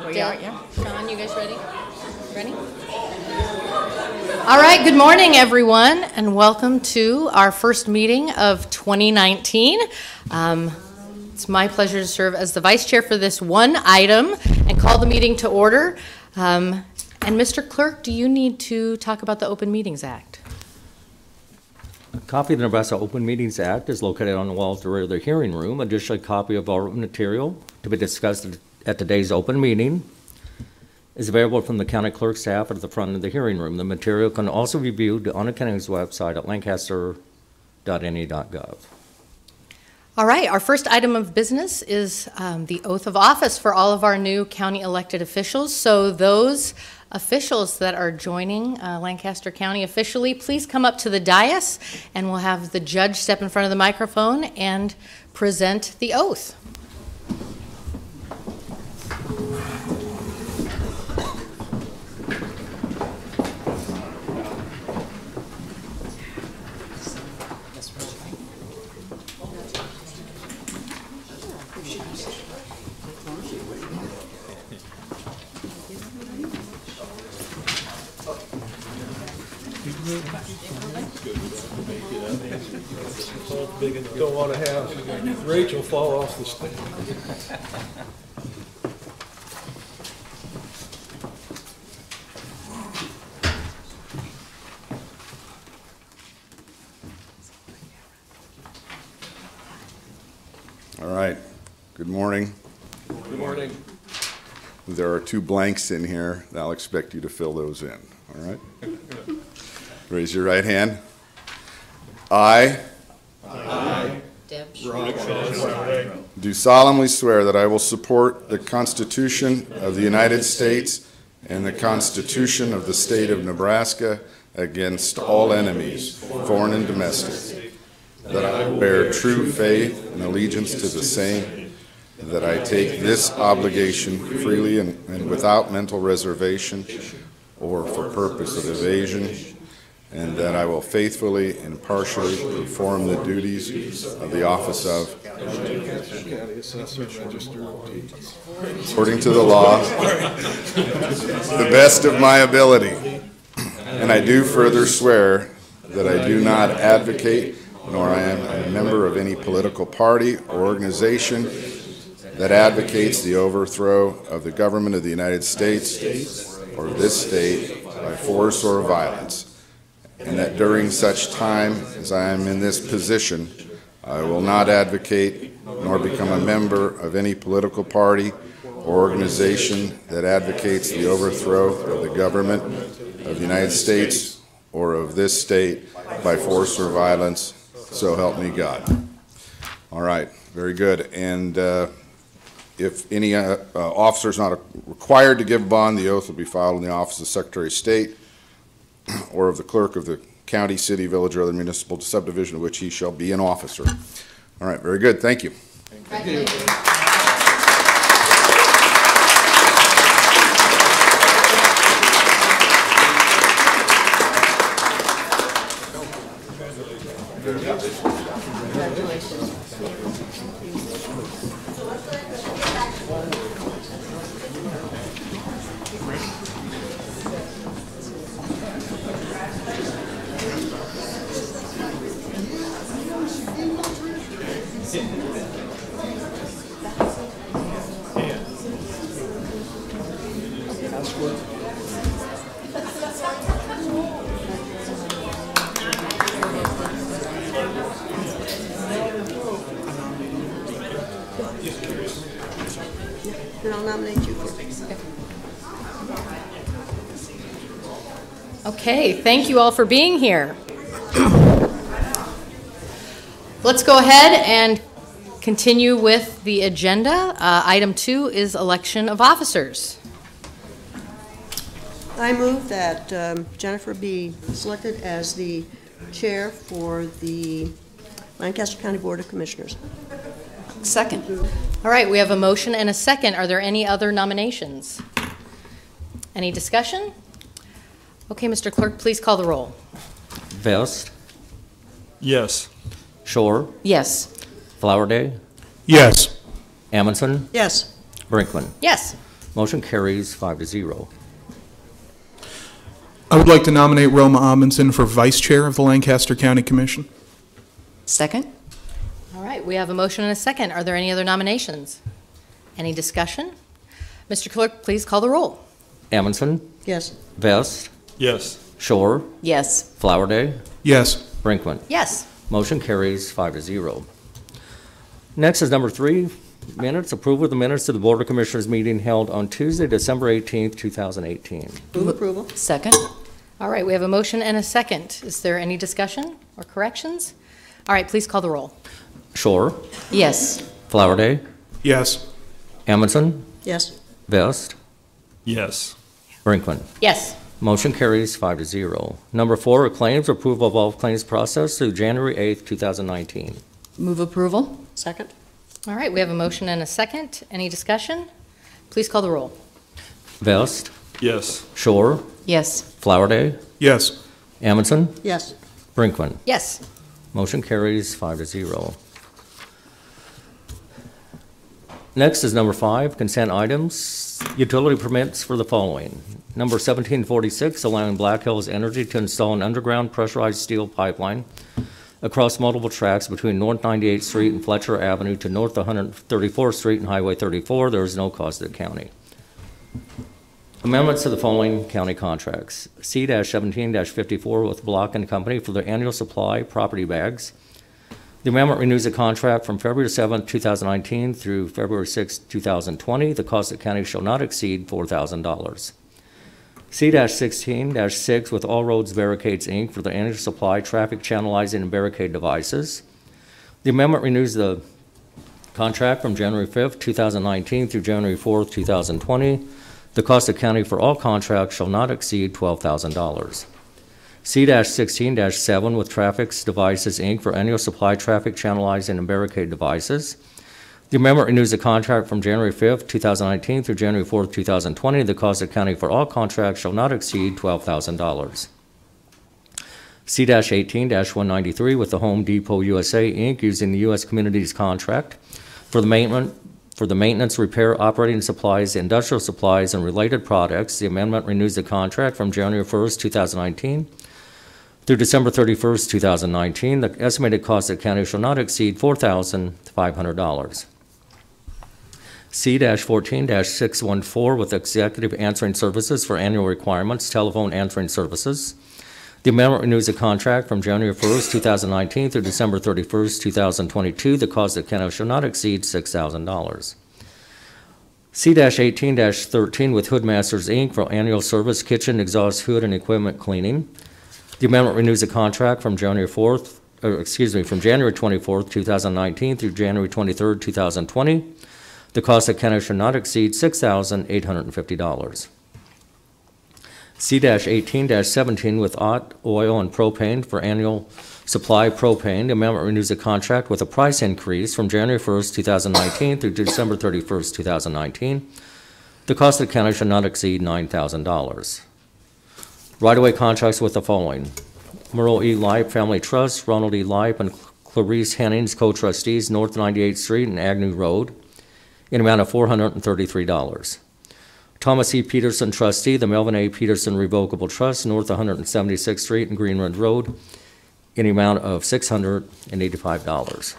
We are, yeah. Sean, you guys ready? Ready? All right, good morning, everyone, and welcome to our first meeting of 2019. It's my pleasure to serve as the vice chair for this one item and call the meeting to order. And Mr. Clerk, do you need to talk about the Open Meetings Act? A copy of the Nebraska Open Meetings Act is located on the wall of the rear of the hearing room. Additionally, a copy of all material to be discussed at today's open meeting is available from the county clerk staff at the front of the hearing room. The material can also be viewed on the county's website at lancaster.ne.gov. All right, our first item of business is the oath of office for all of our new county elected officials. So those officials that are joining Lancaster County officially, please come up to the dais and we'll have the judge step in front of the microphone and present the oath. Don't want to have Rachel fall off the stage. All right. Good morning. Good morning. There are 2 blanks in here. I'll expect you to fill those in. All right? Raise your right hand. I do solemnly swear that I will support the Constitution of the United States and the Constitution of the State of Nebraska against all enemies, foreign and domestic, that I will bear true faith and allegiance to the same, and that I take this obligation freely and without mental reservation or for purpose of evasion, and that I will faithfully and impartially perform the duties of the office of, County Assessor, Register of Deeds. according to the law, to the best of my ability. And I do further swear that I do not advocate, nor I am a member of any political party or organization that advocates the overthrow of the government of the United States or of this state by force or violence, and that during such time as I am in this position, I will not advocate nor become a member of any political party or organization that advocates the overthrow of the government of the United States or of this state by force or violence, so help me God. All right, very good. And if any officer is not required to give bond, the oath will be filed in the office of Secretary of State or of the clerk of the county, city, village, or other municipal subdivision of which he shall be an officer. All right, very good. Thank you. Thank you. Then I'll nominate you for. Okay, thank you all for being here. Let's go ahead and continue with the agenda. Item 2 is election of officers. I move that Jennifer be selected as the chair for the Lancaster County Board of Commissioners. Second. All right, we have a motion and a second. Are there any other nominations? Any discussion? Okay, Mr. Clerk, please call the roll. Vest, Yes. Shore, Yes. Flowerday, Yes. Amundson, Yes. Brinkman. Yes. Motion carries 5-0. I would like to nominate Roma Amundson for Vice Chair of the Lancaster County Commission. Second. All right, we have a motion and a second. Are there any other nominations? Any discussion? Mr. Clerk, please call the roll. Amundson, Yes. Vest, Yes. Shore, Yes. Flowerday, Yes. Brinkman. Yes. Motion carries 5-0. Next is number 3, minutes, approval of the minutes of the Board of Commissioners meeting held on Tuesday, December 18th, 2018. Move approval. Second. All right, we have a motion and a second. Is there any discussion or corrections? All right, please call the roll. Shore, Yes. Flowerday, Yes. Amundson, Yes. Vest, Yes. Brinkman. Yes. Motion carries 5-0. Number 4, claims, approval of all claims processed through January 8th, 2019. Move approval. Second. All right, we have a motion and a second. Any discussion? Please call the roll. Vest, Yes. Shore, Yes. Flowerday, Yes. Amundson, Yes. Brinkman. Yes. Motion carries 5-0. Next is number 5, consent items, utility permits for the following. Number 1746, allowing Black Hills Energy to install an underground pressurized steel pipeline across multiple tracks between North 98th Street and Fletcher Avenue to North 134th Street and Highway 34. There is no cost to the county. Amendments to the following county contracts. C-17-54 with Block and Company for their annual supply property bags The amendment renews the contract from February 7, 2019 through February 6, 2020. The cost of the county shall not exceed $4,000. C-16-6 with All Roads Barricades, Inc. for the annual supply, traffic channelizing, and barricade devices. The amendment renews the contract from January 5, 2019 through January 4, 2020. The cost of county for all contracts shall not exceed $12,000. C-16-7 with Traffic Devices, Inc. for annual supply, traffic channelizing, and barricade devices. The amendment renews the contract from January 5, 2019 through January 4, 2020. The cost of county for all contracts shall not exceed $12,000. C-18-193 with the Home Depot USA, Inc. using the U.S. Communities contract for the maintenance, repair, operating supplies, industrial supplies, and related products. The amendment renews the contract from January 1st, 2019 through December 31st, 2019. The estimated cost of the county shall not exceed $4,500. C-14-614 with Executive Answering Services for annual requirements, telephone answering services. The amendment renews the contract from January 1st, 2019 through December 31st, 2022. The cost of the county shall not exceed $6,000. C-18-13 with Hoodmasters, Inc. for annual service, kitchen, exhaust hood, and equipment cleaning. The amendment renews the contract from January 24th, 2019 through January 23rd, 2020. The cost of county shall not exceed $6,850. C-18-17 with Ott Oil and Propane for annual supply propane. The amendment renews the contract with a price increase from January 1st, 2019 through December 31st, 2019. The cost of the county shall not exceed $9,000. Right-of-way contracts with the following: Merle E. Lipe Family Trust, Ronald E. Lipe and Clarice Hennings, co-trustees, North 98th Street and Agnew Road, in amount of $433. Thomas E. Peterson, trustee, the Melvin A. Peterson Revocable Trust, North 176th Street and Greenwood Road, in the amount of $685.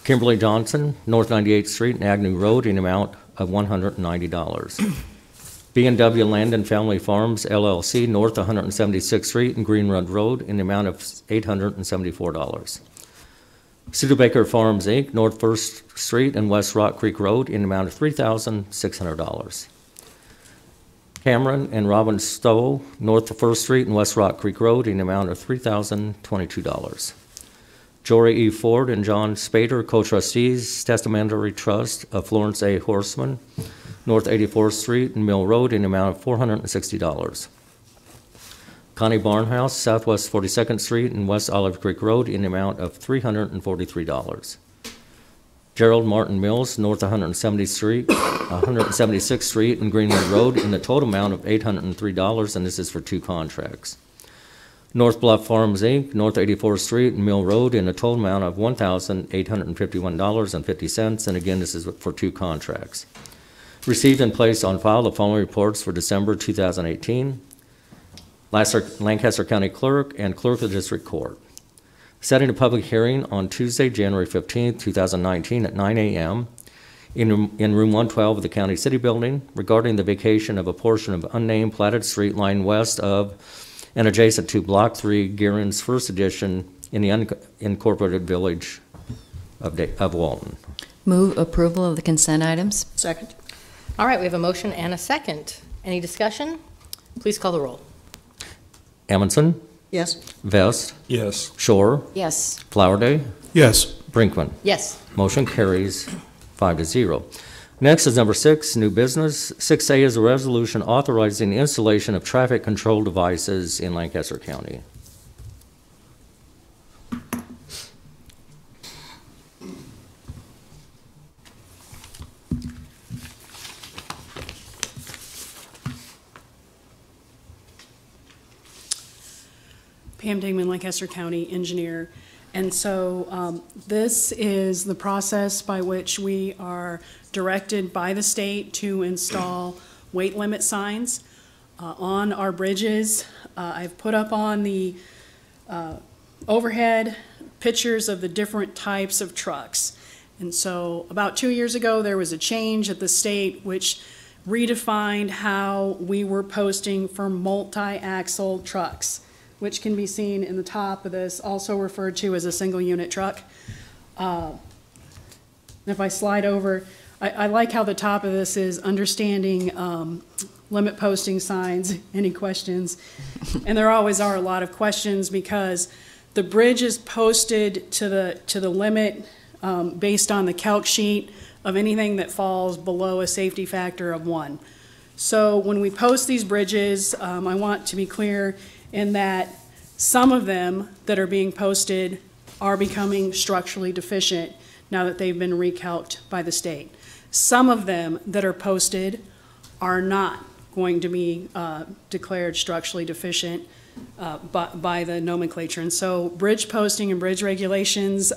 Kimberly Johnson, North 98th Street and Agnew Road, in the amount of $190. B&W Land and Family Farms, LLC, North 176th Street and Greenwood Road, in the amount of $874. Studebaker Farms, Inc., North 1st Street and West Rock Creek Road, in the amount of $3,600. Cameron and Robin Stowe, North 1st Street and West Rock Creek Road, in the amount of $3,022. Jory E. Ford and John Spader, co-trustees, Testamentary Trust of Florence A. Horseman, North 84th Street and Mill Road, in the amount of $460. Connie Barnhouse, Southwest 42nd Street and West Olive Creek Road, in the amount of $343. Gerald Martin Mills, North 176th Street and Greenwood Road, in the total amount of $803, and this is for 2 contracts. North Bluff Farms, Inc., North 84th Street and Mill Road, in a total amount of $1,851.50, and again, this is for 2 contracts. Received and placed on file the following reports for December 2018. Lancaster County Clerk and Clerk of the District Court. Setting a public hearing on Tuesday, January 15, 2019 at 9 a.m. in room 112 of the County City Building regarding the vacation of a portion of unnamed platted street lying west of and adjacent to Block 3, Gearin's First Edition in the unincorporated village of Walton. Move approval of the consent items. Second. All right, we have a motion and a second. Any discussion? Please call the roll. Amundson, Yes. Vest, Yes. Shore, Yes. Flowerday, Yes. Brinkman. Yes. Motion carries 5-0. Next is number 6, new business. 6A is a resolution authorizing the installation of traffic control devices in Lancaster County. Pam Dingman, Lancaster County Engineer. And so this is the process by which we are directed by the state to install weight limit signs on our bridges. I've put up on the overhead pictures of the different types of trucks. And so about 2 years ago, there was a change at the state which redefined how we were posting for multi-axle trucks. which can be seen in the top of this, also referred to as a single-unit truck. If I slide over, I like how the top of this is understanding limit posting signs. Any questions? And there always are a lot of questions because the bridge is posted to the limit based on the calc sheet of anything that falls below a safety factor of 1. So when we post these bridges, I want to be clear in that some of them that are being posted are becoming structurally deficient now that they've been recalced by the state. Some of them that are posted are not going to be declared structurally deficient by the nomenclature. And so bridge posting and bridge regulations,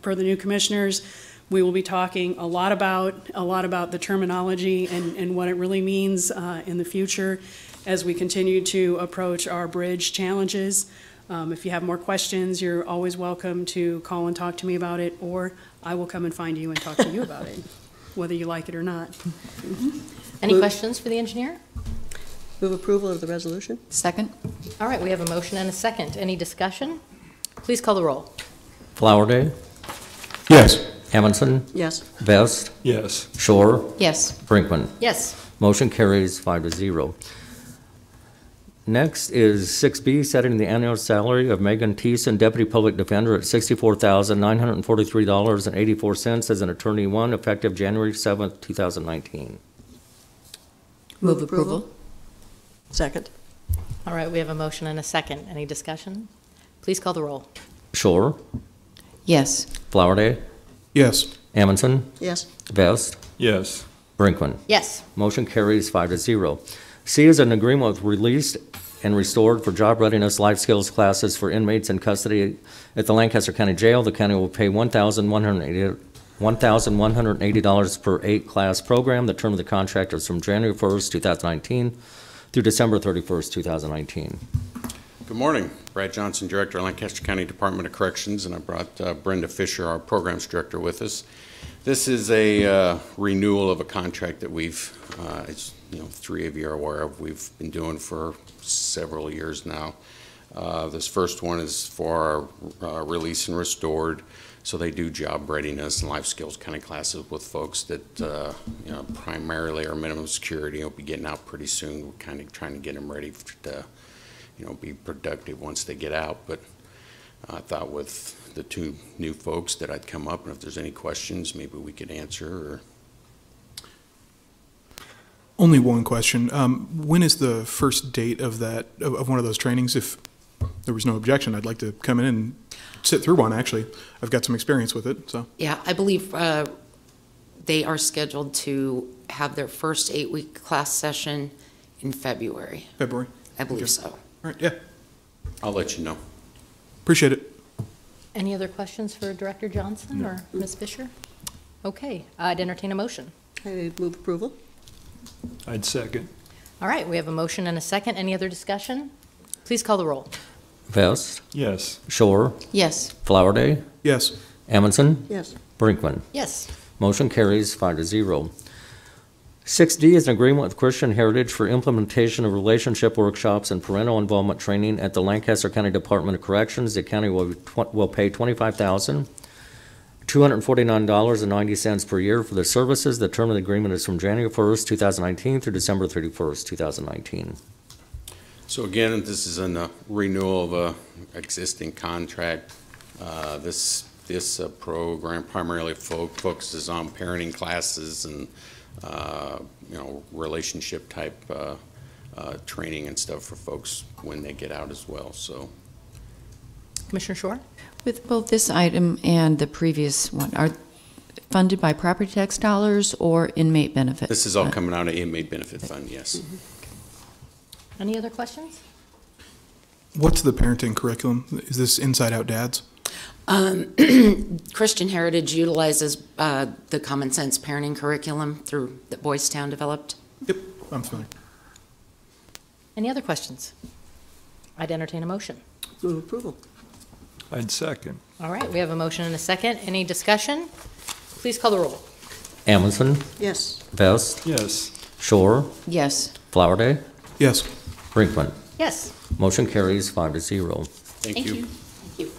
per the new commissioners, we will be talking a lot about the terminology and what it really means in the future as we continue to approach our bridge challenges. If you have more questions, you're always welcome to call and talk to me about it, or I will come and find you and talk to you about it, whether you like it or not. Any questions for the engineer? Move approval of the resolution. Second? All right, we have a motion and a second. Any discussion? Please call the roll. Flowerday, Yes. Amundson, Yes. Vest, Yes. Shore, Yes. Brinkman. Yes. Motion carries 5-0. Next is 6B, setting the annual salary of Megan Thiessen, Deputy Public Defender, at $64,943.84 as an Attorney 1, effective January 7th, 2019. Move approval. Second. All right, we have a motion and a second. Any discussion? Please call the roll. Shore, Yes. Flowerday, Yes. Amundson, Yes. Vest, Yes. Brinkman. Yes. Motion carries 5-0. C is an agreement with Released and Restored for job readiness life skills classes for inmates in custody at the Lancaster County Jail. The county will pay $1,180 per 8-class program. The term of the contract is from January 1st, 2019 through December 31st, 2019. Good morning. Brad Johnson, Director, Lancaster County Department of Corrections, and I brought Brenda Fisher, our Programs Director, with us. This is a renewal of a contract that we've, as you know, 3 of you are aware of, we've been doing for several years now. This first one is for our Release and Restored. So they do job readiness and life skills kind of classes with folks that, you know, primarily are minimum security. Will be getting out pretty soon. We're kind of trying to get them ready to, you know, be productive once they get out. But I thought with the 2 new folks that I'd come up, and if there's any questions, maybe we could answer. Or Only one question. When is the first date of that, of one of those trainings? If there was no objection, I'd like to come in and sit through one, actually. I've got some experience with it, so. Yeah, I believe they are scheduled to have their first 8-week class session in February. February? I believe Okay. so. All right, yeah. I'll let you know. Appreciate it. Any other questions for Director Johnson or Ms. Fisher? Okay, I'd entertain a motion. I move approval. I'd second. All right, we have a motion and a second. Any other discussion? Please call the roll. Vest, Yes. Shore, Yes. Flowerday, Yes. Amundson, Yes. Brinkman. Yes. Motion carries 5-0. 6D is an agreement with Christian Heritage for implementation of relationship workshops and parental involvement training at the Lancaster County Department of Corrections. The county will pay $25,249.90 per year for the services. The term of the agreement is from January 1st, 2019 through December 31st, 2019. So again, this is a renewal of a existing contract. This program primarily focuses on parenting classes and you know, relationship type training and stuff for folks when they get out as well. So, Commissioner Shore? With both this item and the previous one, are funded by property tax dollars or inmate benefit? this is all coming out of inmate benefit fund. Yes. Any other questions? What's the parenting curriculum? Is this Inside Out Dads? Christian Heritage utilizes the Common Sense Parenting Curriculum that Boys Town developed. Yep, I'm familiar. Any other questions? I'd entertain a motion. Move approval. I'd second. All right, we have a motion and a second. Any discussion? Please call the roll. Amundson, Yes. Vest, Yes. Shore, Yes. Flowerday, Yes. Brinkman. Yes. Motion carries 5-0. Thank you. Thank you.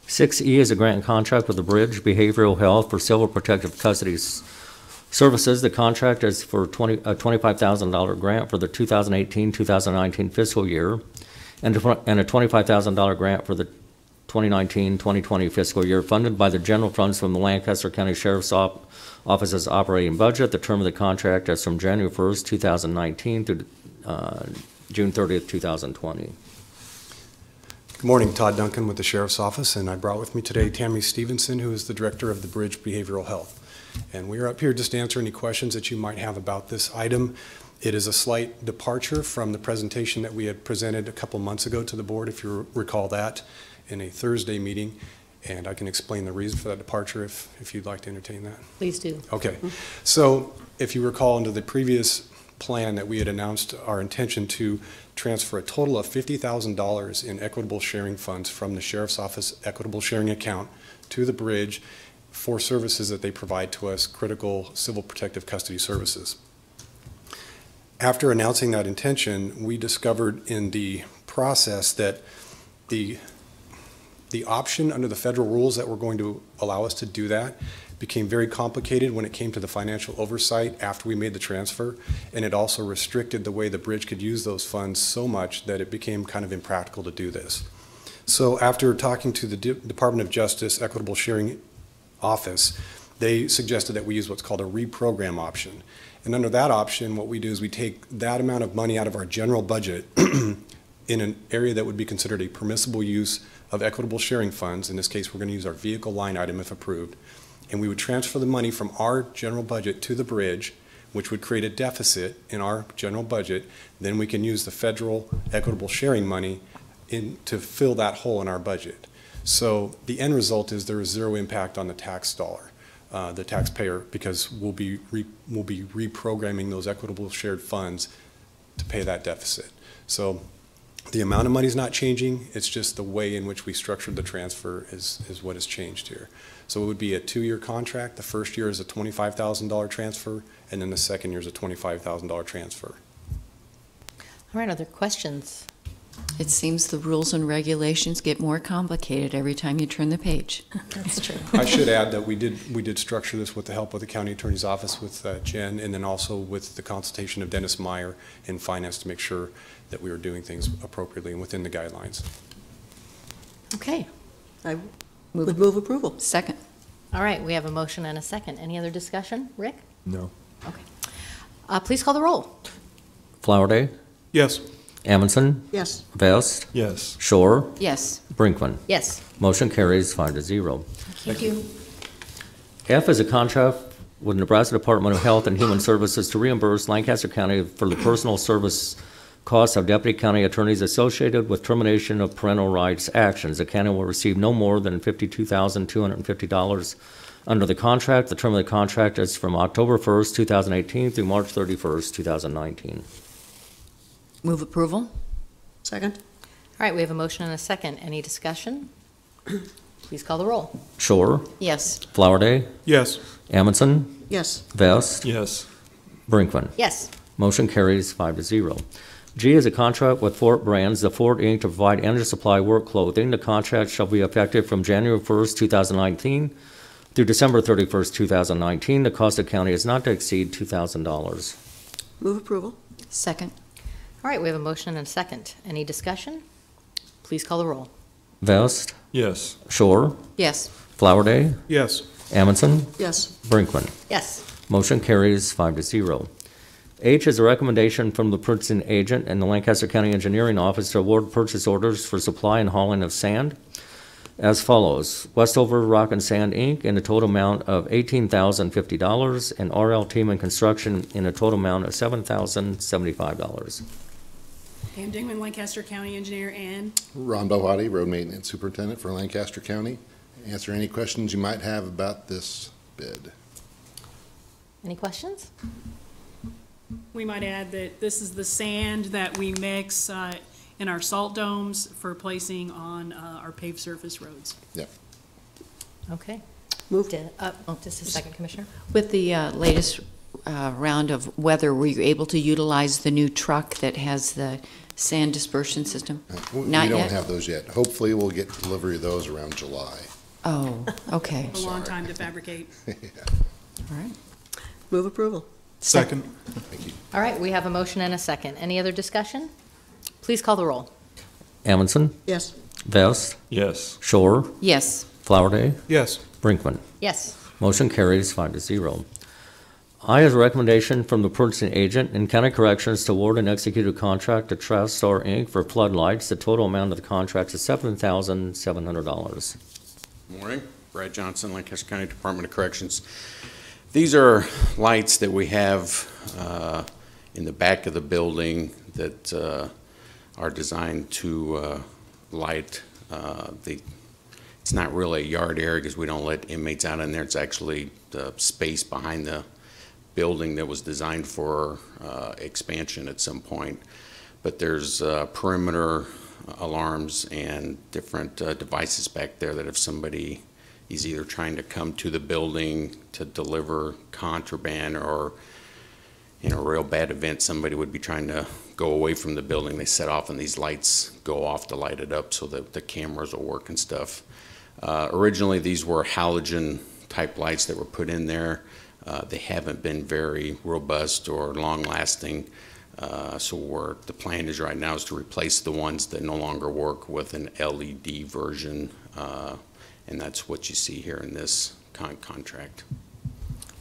6E is a grant contract with the Bridge Behavioral Health for Civil Protective Custody Services. The contract is for a $25,000 grant for the 2018-2019 fiscal year and a $25,000 grant for the 2019-2020 fiscal year, funded by the general funds from the Lancaster County Sheriff's Office's operating budget. The term of the contract is from January 1st, 2019 through June 30th, 2020. Good morning, Todd Duncan with the Sheriff's Office, and I brought with me today Tammy Stevenson, who is the Director of the Bridge Behavioral Health. And we are up here just to answer any questions that you might have about this item. It is a slight departure from the presentation that we had presented a couple months ago to the board, if you recall that, in a Thursday meeting. And I can explain the reason for that departure if you'd like to entertain that. Please do. Okay. So if you recall, under the previous plan that we had announced our intention to transfer a total of $50,000 in equitable sharing funds from the Sheriff's Office equitable sharing account to the Bridge for services that they provide to us, critical civil protective custody services. After announcing that intention, we discovered in the process that the option under the federal rules that were going to allow us to do that became very complicated when it came to the financial oversight after we made the transfer, and it also restricted the way the Bridge could use those funds so much that it became kind of impractical to do this. So after talking to the Department of Justice Equitable Sharing Office, they suggested that we use what's called a reprogram option. And under that option, what we do is we take that amount of money out of our general budget in an area that would be considered a permissible use of equitable sharing funds. In this case, we're going to use our vehicle line item if approved. And we would transfer the money from our general budget to the Bridge, which would create a deficit in our general budget. Then we can use the federal equitable sharing money to fill that hole in our budget. So the end result is there is zero impact on the tax dollar, the taxpayer, because we'll be reprogramming those equitable shared funds to pay that deficit. So the amount of money is not changing. It's just the way in which we structured the transfer is what has changed here. So it would be a 2-year contract. The first year is a $25,000 transfer, and then the second year is a $25,000 transfer. All right, other questions? It seems the rules and regulations get more complicated every time you turn the page. That's true. I should add that we did structure this with the help of the County Attorney's Office with Jen, and then also with the consultation of Dennis Meyer in Finance to make sure that we were doing things appropriately and within the guidelines. Okay. I would move approval. Second. All right, we have a motion and a second. Any other discussion? Rick? No. Okay. Please call the roll. Flowerday, Yes. Amundson, Yes. Vest, Yes. Shore, Yes. Brinkman. Yes. Motion carries 5-0. Thank you. F is a contract with Nebraska Department of Health and Human Services to reimburse Lancaster County for the personal service costs of deputy county attorneys associated with termination of parental rights actions. The county will receive no more than $52,250 under the contract. The term of the contract is from October 1st, 2018 through March 31st, 2019. Move approval? Second? All right, we have a motion and a second. Any discussion? Please call the roll. Shore, Yes. Flowerday, Yes. Amundson, Yes. Vest, Yes. Brinkman. Yes. Motion carries 5-0. G is a contract with Fort Brands, the Fort Inc. to provide energy supply work clothing. The contract shall be effective from January 1st, 2019 through December 31st, 2019. The cost of county is not to exceed $2,000. Move approval. Second. All right, we have a motion and a second. Any discussion? Please call the roll. Vest, Yes. Shore, Yes. Flowerday, Yes. Amundson, Yes. Brinkman. Yes. Motion carries 5-0. H is a recommendation from the purchasing agent and the Lancaster County Engineering Office to award purchase orders for supply and hauling of sand as follows. Westover Rock and Sand, Inc. in a total amount of $18,050 and R.L. Tiemann Construction in a total amount of $7,075. Pam Dingman, Lancaster County Engineer, and Ron Bohati, Road Maintenance Superintendent for Lancaster County. Answer any questions you might have about this bid. Any questions? we might add that this is the sand that we mix in our salt domes for placing on our paved surface roads. Yep. Okay. Move. Just a second, Commissioner. With the latest round of weather, were you able to utilize the new truck that has the sand dispersion system? We Not don't yet? have those yet. Hopefully, we'll get delivery of those around July. Oh, okay. A long time to fabricate. All right. Move approval. Second. Thank you. All right, we have a motion and a second. Any other discussion? Please call the roll. Amundson, Yes. Vest, Yes. Shore, Yes. Flowerday, Yes. Brinkman. Yes. Motion carries 5-0. I, as a recommendation from the purchasing agent in County Corrections to award and execute a contract to Star Inc. for floodlights. The total amount of the contract is $7,700. Morning, Brad Johnson, Lancaster County Department of Corrections. These are lights that we have in the back of the building that are designed to light it's not really a yard area because we don't let inmates out in there. It's actually the space behind the building that was designed for expansion at some point. But there's perimeter alarms and different devices back there that if somebody is either trying to come to the building to deliver contraband or in a real bad event, somebody would be trying to go away from the building, they set off and these lights go off to light it up so that the cameras will work and stuff. Originally, these were halogen type lights that were put in there. They haven't been very robust or long lasting. So the plan is right now is to replace the ones that no longer work with an LED version. And that's what you see here in this contract.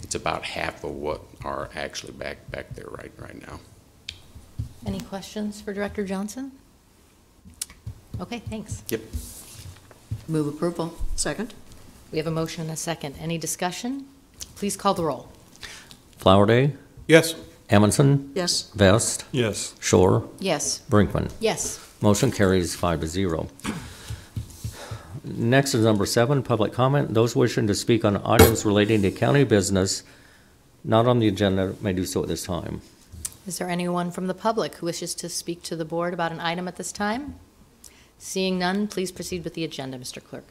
It's about half of what are actually back there right now. Any questions for Director Johnson? Okay, thanks. Yep. Move approval. Second. We have a motion and a second. Any discussion? Please call the roll. Flowerday, Yes. Amundson, Yes. Vest, Yes. Shore, Yes. Brinkman. Yes. Motion carries 5-0. Next is number 7, public comment. Those wishing to speak on items relating to county business not on the agenda may do so at this time. Is there anyone from the public who wishes to speak to the board about an item at this time? Seeing none, please proceed with the agenda, Mr. Clerk.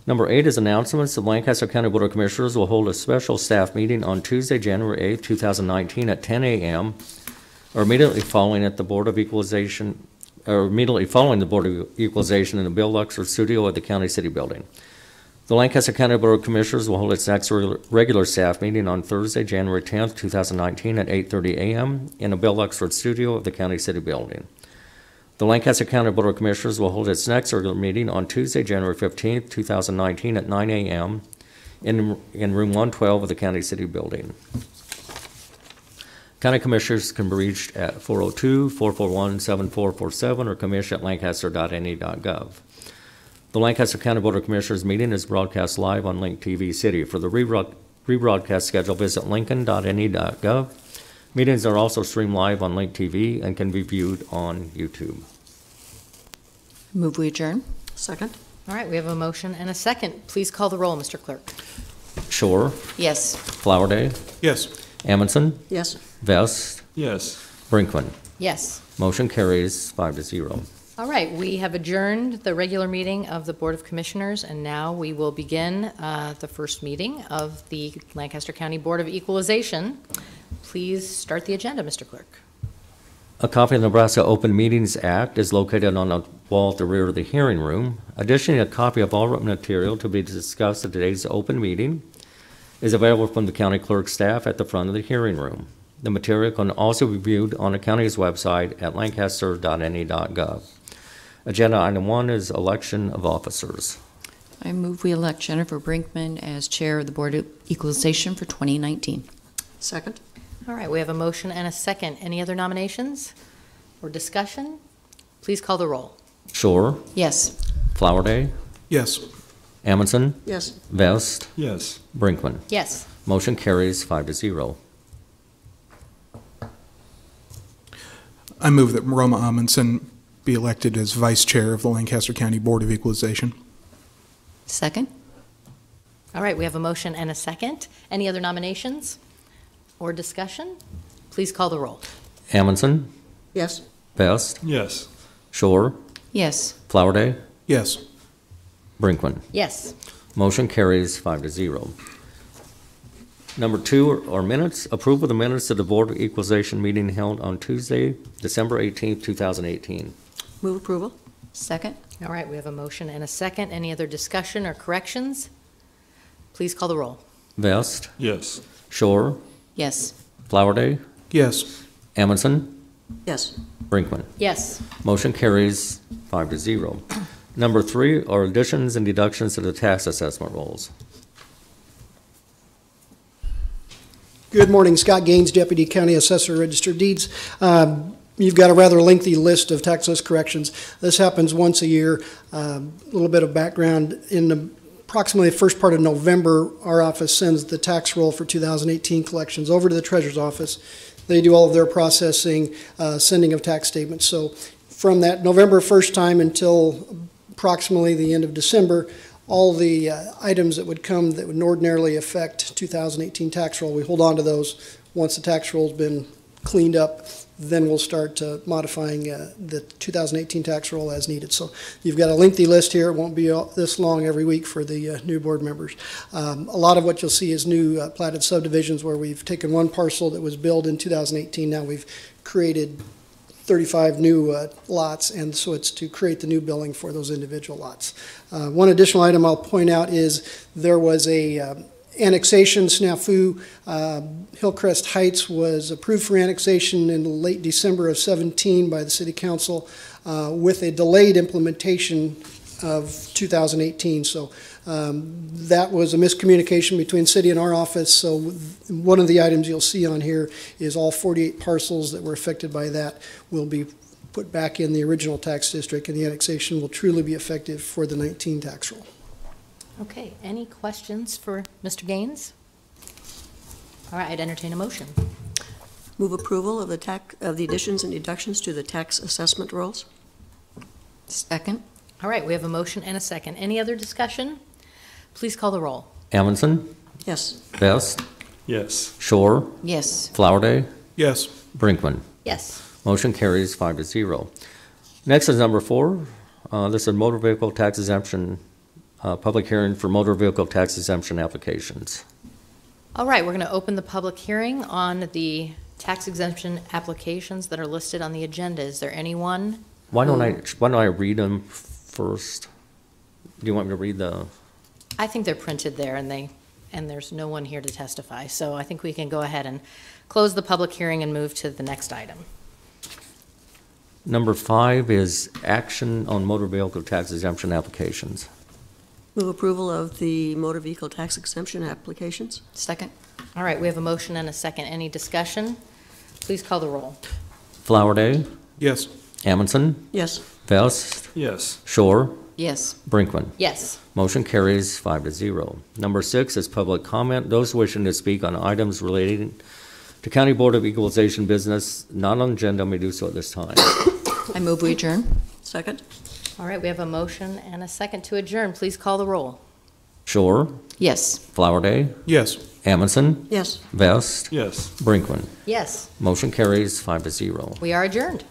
Number 8 is announcements. The Lancaster County Board of Commissioners will hold a special staff meeting on Tuesday, January 8, 2019 at 10 a.m. or immediately following the Board of Equalization in the Bill Luxor studio at the County City Building. The Lancaster County Board of Commissioners will hold its next regular staff meeting on Thursday, January 10, 2019 at 8:30 a.m. in the Bill Luxor studio of the County City Building. The Lancaster County Board of Commissioners will hold its next regular meeting on Tuesday, January 15, 2019 at 9 a.m. in room 112 of the County City Building. County Commissioners can be reached at 402-441-7447 or commission@lancaster.ne.gov. The Lancaster County Board of Commissioners meeting is broadcast live on Link TV City. For the rebroadcast schedule, visit lincoln.ne.gov. Meetings are also streamed live on Link TV and can be viewed on YouTube. Move we adjourn. Second. All right, we have a motion and a second. Please call the roll, Mr. Clerk. Shore, Yes. Flowerday, Yes. Amundson, Yes. Vest, Yes. Brinkman. Yes. Motion carries 5-0. All right, we have adjourned the regular meeting of the Board of Commissioners, and now we will begin the first meeting of the Lancaster County Board of Equalization. Please start the agenda, Mr. Clerk. A copy of the Nebraska Open Meetings Act is located on the wall at the rear of the hearing room. Additionally, a copy of all written material to be discussed at today's open meeting is available from the county clerk staff at the front of the hearing room. The material can also be viewed on the county's website at lancaster.ne.gov. Agenda item 1 is election of officers. I move we elect Jennifer Brinkman as Chair of the Board of Equalization for 2019. Second. All right, we have a motion and a second. Any other nominations or discussion? Please call the roll. Shore, Yes. Flowerday, Yes. Amundson, Yes. Vest, Yes. Brinkman. Yes. Motion carries 5-0. I move that Roma Amundson be elected as Vice Chair of the Lancaster County Board of Equalization. Second. All right, we have a motion and a second. Any other nominations or discussion? Please call the roll. Amundson, Yes. Vest, Yes. Shore, Yes. Flowerday, Yes. Brinkman. Yes. Motion carries 5-0. Number 2 are minutes. Approval of the minutes of the Board of Equalization meeting held on Tuesday, December 18th, 2018. Move approval. Second? All right, we have a motion and a second. Any other discussion or corrections? Please call the roll. Vest, Yes. Shore, Yes. Flowerday, Yes. Amundson, Yes. Brinkman. Yes. Motion carries 5-0. Number 3 are additions and deductions to the tax assessment rolls. Good morning, Scott Gaines, Deputy County Assessor, Register of Deeds. You've got a rather lengthy list of tax list corrections. This happens once a year. A little bit of background. In approximately the first part of November, our office sends the tax roll for 2018 collections over to the Treasurer's Office. They do all of their processing, sending of tax statements. So from that November 1st time until approximately the end of December, all the items that would come that would ordinarily affect 2018 tax roll, we hold on to those. Once the tax roll's been cleaned up, then we'll start modifying the 2018 tax roll as needed. So you've got a lengthy list here. It won't be this long every week for the new board members. A lot of what you'll see is new platted subdivisions where we've taken one parcel that was built in 2018. Now we've created 35 new lots, and so it's to create the new billing for those individual lots. One additional item I'll point out is there was a annexation snafu. Hillcrest Heights was approved for annexation in late December of 17 by the City Council with a delayed implementation of 2018. So that was a miscommunication between city and our office. So one of the items you'll see on here is all 48 parcels that were affected by that will be put back in the original tax district, and the annexation will truly be effective for the 19 tax roll. Okay, any questions for Mr. Gaines? All right, I'd entertain a motion. Move approval of the additions and deductions to the tax assessment rolls. Second? All right, we have a motion and a second. Any other discussion? Please call the roll. Amundson, Yes. Vest, Yes. Shore, Yes. Flowerday, Yes. Brinkman. Yes. Motion carries 5-0. Next is number 4. This is motor vehicle tax exemption, public hearing for motor vehicle tax exemption applications. All right, we're going to open the public hearing on the tax exemption applications that are listed on the agenda. Is there anyone? Why don't I read them first? Do you want me to read the? I think they're printed there, and there's no one here to testify. So I think we can go ahead and close the public hearing and move to the next item. Number 5 is action on motor vehicle tax exemption applications. Move approval of the motor vehicle tax exemption applications. Second? All right, we have a motion and a second. Any discussion? Please call the roll. Flowerday, Yes. Amundson, Yes. Vest, Yes. Shore, Yes. Brinkman. Yes. Motion carries 5-0. Number 6 is public comment. Those wishing to speak on items relating to County Board of Equalization business not on agenda may do so at this time. I move we adjourn. Second. All right, we have a motion and a second to adjourn. Please call the roll. Shore, Yes. Flowerday, Yes. Amundson, Yes. Vest, Yes. Brinkman. Yes, Motion carries 5-0. we are adjourned.